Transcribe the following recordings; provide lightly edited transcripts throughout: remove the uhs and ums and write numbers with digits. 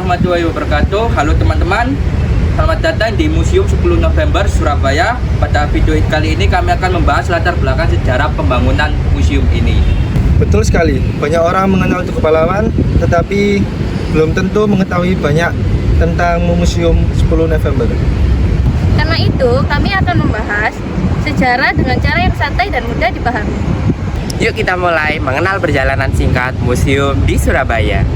warahmatullahi wabarakatuh. Halo teman-teman, selamat datang di Museum 10 November Surabaya. Pada video kali ini kami akan membahas latar belakang sejarah pembangunan museum ini. Betul sekali, banyak orang mengenal Tugu Pahlawan, tetapi belum tentu mengetahui banyak tentang Museum 10 November. Karena itu, kami akan membahas sejarah dengan cara yang santai dan mudah dipahami. Yuk kita mulai mengenal perjalanan singkat museum di Surabaya.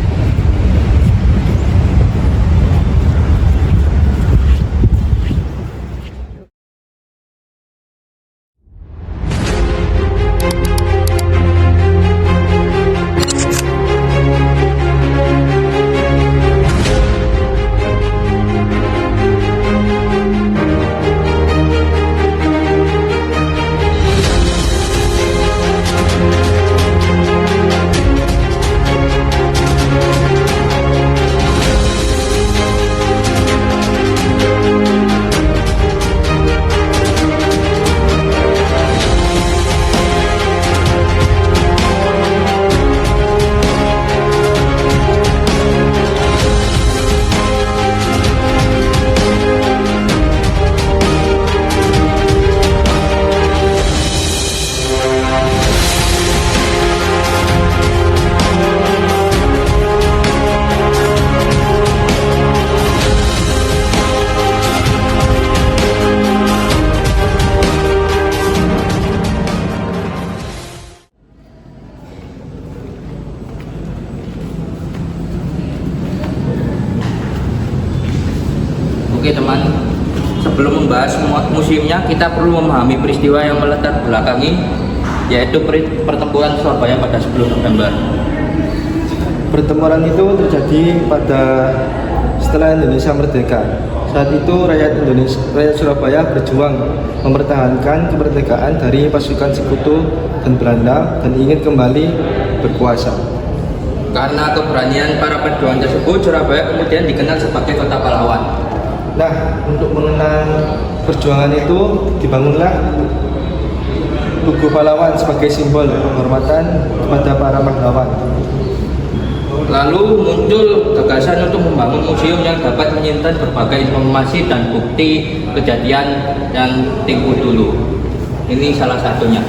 Oke teman, sebelum membahas museumnya, kita perlu memahami peristiwa yang melatar belakangi, yaitu pertempuran Surabaya pada 10 November. Pertempuran itu terjadi setelah Indonesia merdeka. Saat itu rakyat Surabaya berjuang mempertahankan kemerdekaan dari pasukan sekutu dan Belanda dan ingin kembali berkuasa. Karena keberanian para pejuang tersebut, Surabaya kemudian dikenal sebagai kota pahlawan. Nah, untuk mengenang perjuangan itu dibangunlah Tugu Pahlawan sebagai simbol penghormatan kepada para pahlawan. Lalu muncul gagasan untuk membangun museum yang dapat menyimpan berbagai informasi dan bukti kejadian yang tempo dulu. Ini salah satunya.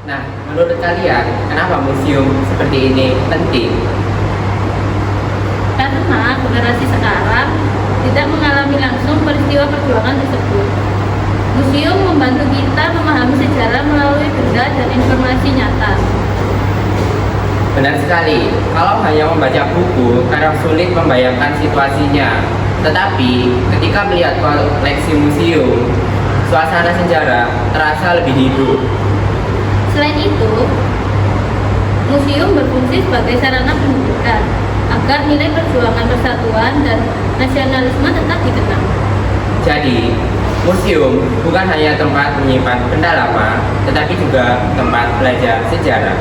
Nah, menurut kalian, kenapa museum seperti ini penting? Karena generasi sekarang tidak mengalami langsung peristiwa perjuangan tersebut. Museum membantu kita memahami sejarah melalui benda dan informasi nyata. Benar sekali, kalau hanya membaca buku, kadang sulit membayangkan situasinya. Tetapi, ketika melihat koleksi museum, suasana sejarah terasa lebih hidup. Selain itu, museum berfungsi sebagai sarana pendidikan agar nilai perjuangan persatuan dan nasionalisme tetap dikenal. Jadi, museum bukan hanya tempat menyimpan benda lama, tetapi juga tempat belajar sejarah.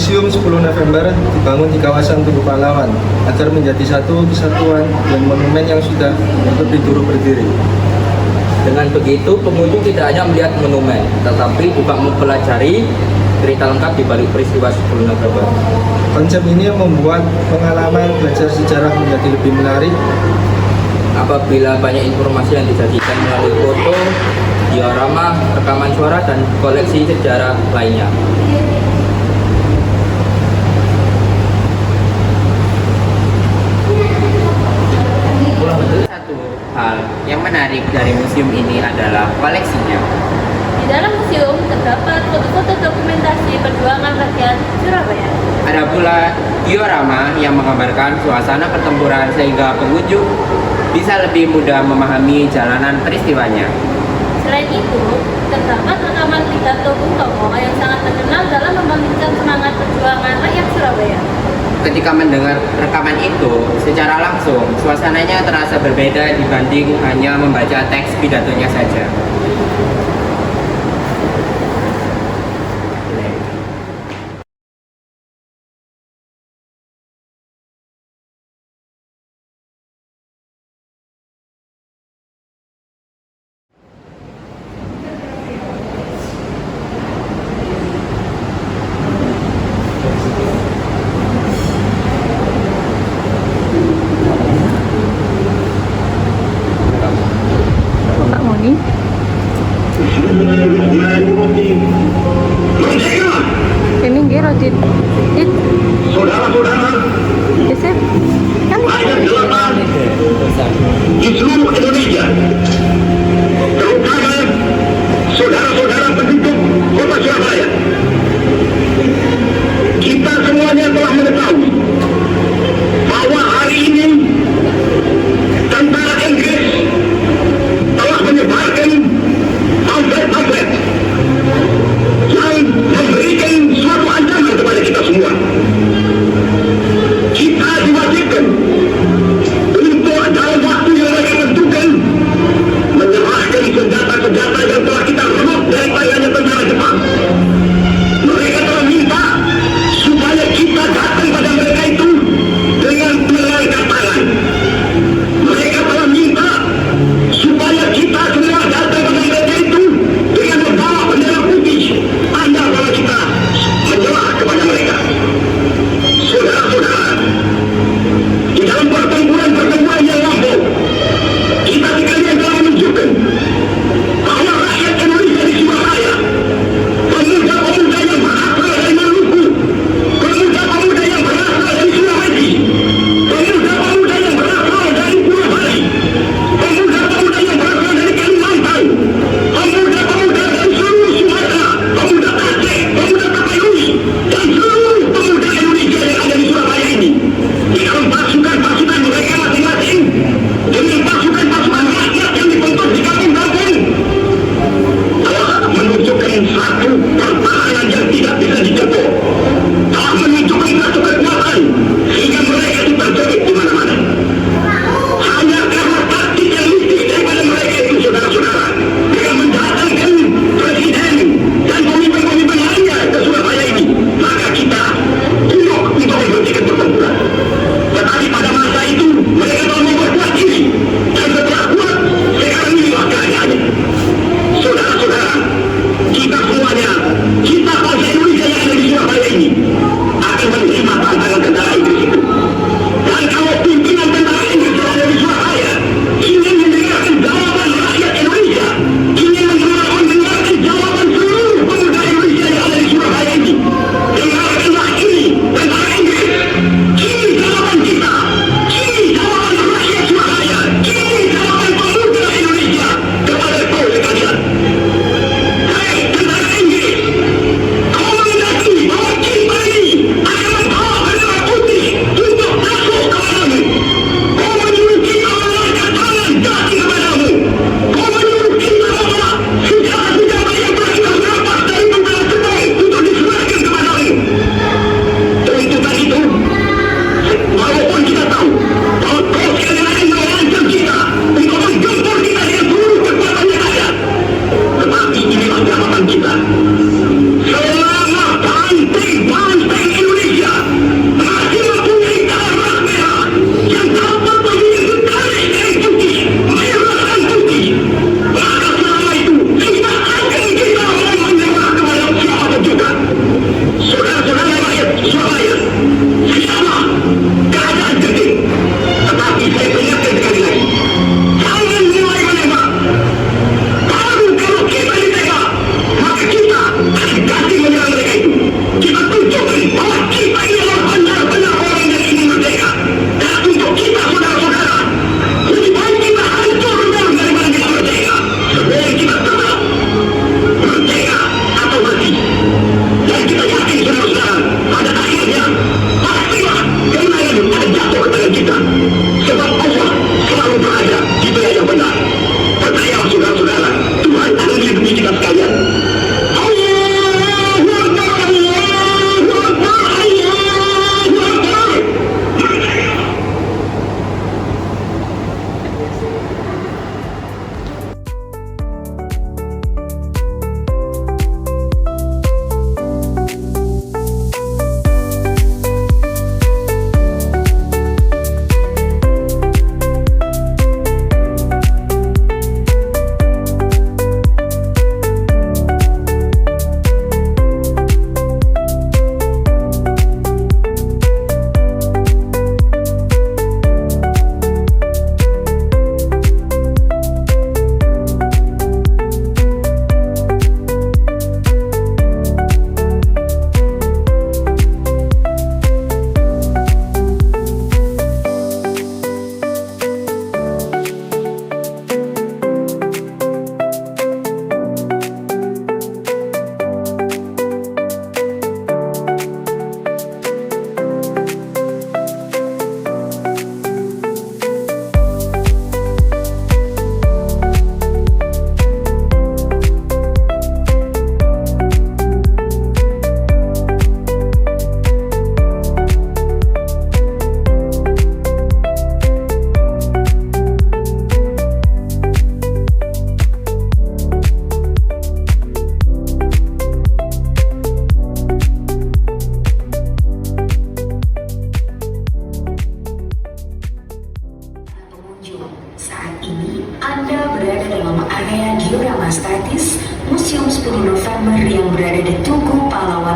Museum 10 November dibangun di kawasan Tugu Pahlawan agar menjadi satu kesatuan dan monumen yang sudah lebih dulu berdiri. Dengan begitu, pengunjung tidak hanya melihat monumen, tetapi juga mempelajari cerita lengkap di balik peristiwa 10 November. Konsep ini membuat pengalaman belajar sejarah menjadi lebih menarik. Apabila banyak informasi yang disajikan melalui foto, diorama, rekaman suara, dan koleksi sejarah lainnya. Satu hal yang menarik dari museum ini adalah koleksinya. Di dalam museum terdapat foto-foto dokumentasi perjuangan rakyat Surabaya. Ada pula diorama yang menggambarkan suasana pertempuran sehingga pengunjung bisa lebih mudah memahami jalanan peristiwanya. Selain itu, terdapat rekaman pidato Bung Tomo yang sangat terkenal dalam membangkitkan semangat perjuangan rakyat Surabaya. Ketika mendengar rekaman itu, secara langsung suasananya terasa berbeda dibanding hanya membaca teks pidatonya saja. Pak Moni. Ini nggih roti. Saudara-saudara, Geser. Kan ada 8 di seluruh Indonesia, terutama saudara-saudara penduduk kota Surabaya. Kita semuanya telah mengetahui bahwa hari ini tentara Inggris telah menyebarkan pamflet-pamflet yang memberikan suatu ancaman kepada kita semua. Kita diwajibkan untuk dalam waktu yang mereka tentukan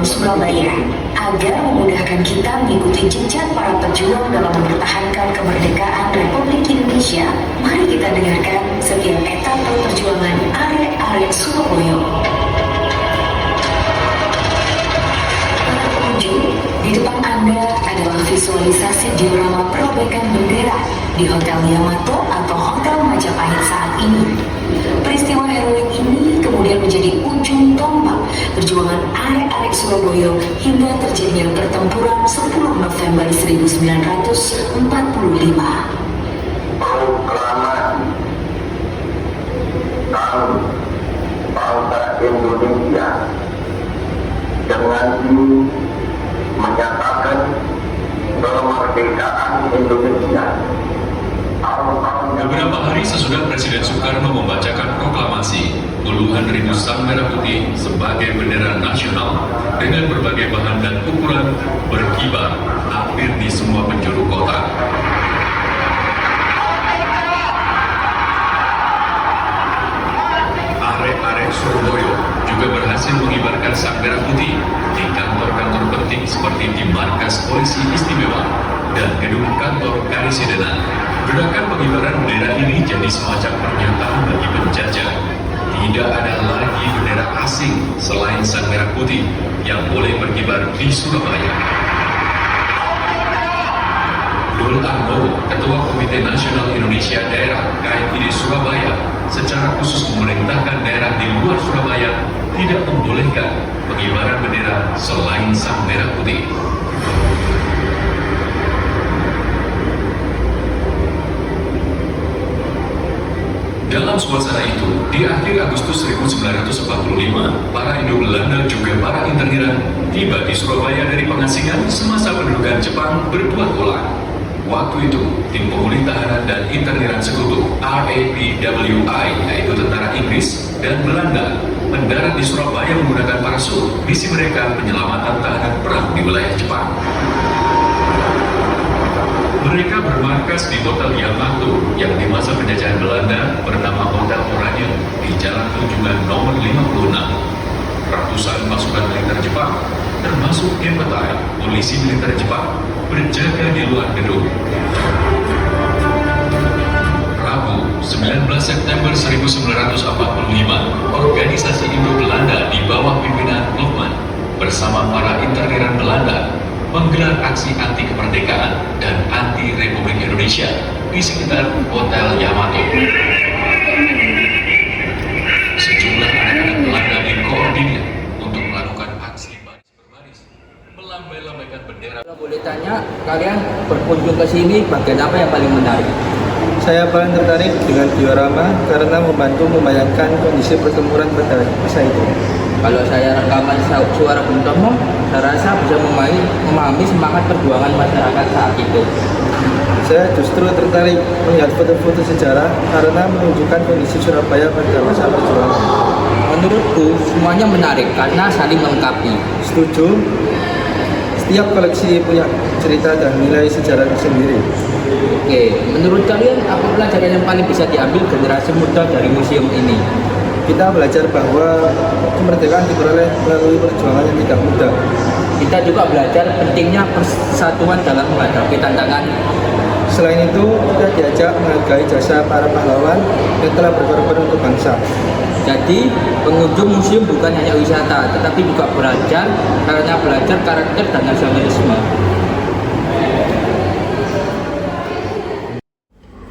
Surabaya agar memudahkan kita mengikuti jejak para pejuang dalam mempertahankan kemerdekaan Republik Indonesia. Mari kita dengarkan setiap etapa perjuangan arek-arek Surabaya. Para pengunjung, di depan Anda adalah visualisasi diorama perobekan bendera di Hotel Yamato atau Hotel Majapahit saat ini. Peristiwa heroik ini kemudian menjadi ujung tombak perjuangan arek-arek Surabaya hingga terjadinya pertempuran 10 November 1945. Proklamasi Tahun Bangsa Indonesia dengan ini menyatakan kemerdekaan Indonesia. Beberapa hari sesudah Presiden Soekarno membacakan proklamasi, puluhan ribu sang merah putih sebagai bendera nasional dengan berbagai bahan dan ukuran berkibar hampir di semua penjuru kota. Arek-arek Surabaya juga berhasil mengibarkan sang merah putih di kantor-kantor penting seperti di markas polisi istimewa dan gedung kantor Karisidenan. Gerakan pengibaran bendera ini jadi semacam pernyataan bagi penjajah. Tidak ada lagi bendera asing selain sang merah putih yang boleh berkibar di Surabaya. Dul Arno, Ketua Komite Nasional Indonesia Daerah KMID Surabaya, secara khusus memerintahkan daerah di luar Surabaya tidak membolehkan pengibaran bendera selain sang merah putih. Dalam suasana itu, di akhir Agustus 1945, para Indo-Belanda juga para interniran tiba di Surabaya dari pengasingan semasa pendudukan Jepang berbuat ulah. Waktu itu, tim pemulih tahanan dan interniran sekutu RAPWI, yaitu tentara Inggris dan Belanda, mendarat di Surabaya menggunakan parasut. Misi mereka penyelamatan tahanan perang di wilayah Jepang. Mereka bermarkas di Hotel Yamato yang di masa penjajahan Belanda bernama Hotel Oranye di Jalan Tunjungan nomor 56. Ratusan pasukan militer Jepang, termasuk Gempetaya, polisi militer Jepang, berjaga di luar gedung. Rabu, 19 September 1945, organisasi Indo-Belanda di bawah pimpinan Lockman bersama para interniran Belanda menggelar aksi anti kemerdekaan dan anti Republik Indonesia di sekitar Hotel Yamato. Sejumlah anak-anak Belanda dikoordinir untuk melakukan aksi baris berbaris, melambai-lambaikan bendera. Kalau boleh tanya, kalian berkunjung ke sini bagian apa yang paling menarik? Saya paling tertarik dengan diorama karena membantu membayangkan kondisi pertempuran pada masa itu. Kalau saya rekaman suara Bung Tomo, saya rasa bisa memahami semangat perjuangan masyarakat saat itu. Saya justru tertarik melihat foto-foto sejarah karena menunjukkan kondisi Surabaya pada masa perjuangan. Menurutku, semuanya menarik karena saling melengkapi. Setuju? Setiap koleksi punya cerita dan nilai sejarah tersendiri. Oke, menurut kalian apa pelajaran yang paling bisa diambil generasi muda dari museum ini? Kita belajar bahwa kemerdekaan diperoleh melalui perjuangan yang tidak mudah. Kita juga belajar pentingnya persatuan dalam menghadapi tantangan. Selain itu, kita diajak menghargai jasa para pahlawan yang telah berkorban untuk bangsa. Jadi, pengunjung museum bukan hanya wisata, tetapi juga belajar karakter dan nasionalisme.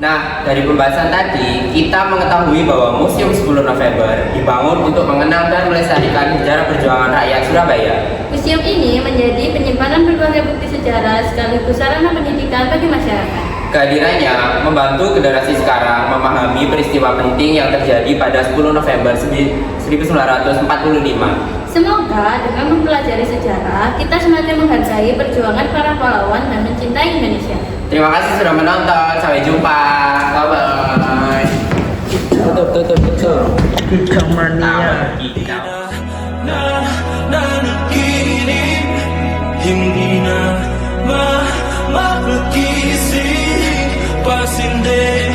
Nah, dari pembahasan tadi, kita mengetahui bahwa Museum 10 November dibangun untuk mengenang dan melestarikan sejarah perjuangan rakyat Surabaya. Museum ini menjadi penyimpanan berbagai bukti sejarah sekaligus sarana pendidikan bagi masyarakat. Kehadirannya membantu generasi sekarang memahami peristiwa penting yang terjadi pada 10 November 1945. Semoga dengan mempelajari sejarah, kita semakin menghargai perjuangan para pahlawan dan mencintai Indonesia. Terima kasih sudah menonton. Sampai jumpa. Bye-bye. Betul. Mania. Hindi na maglakisi pasinde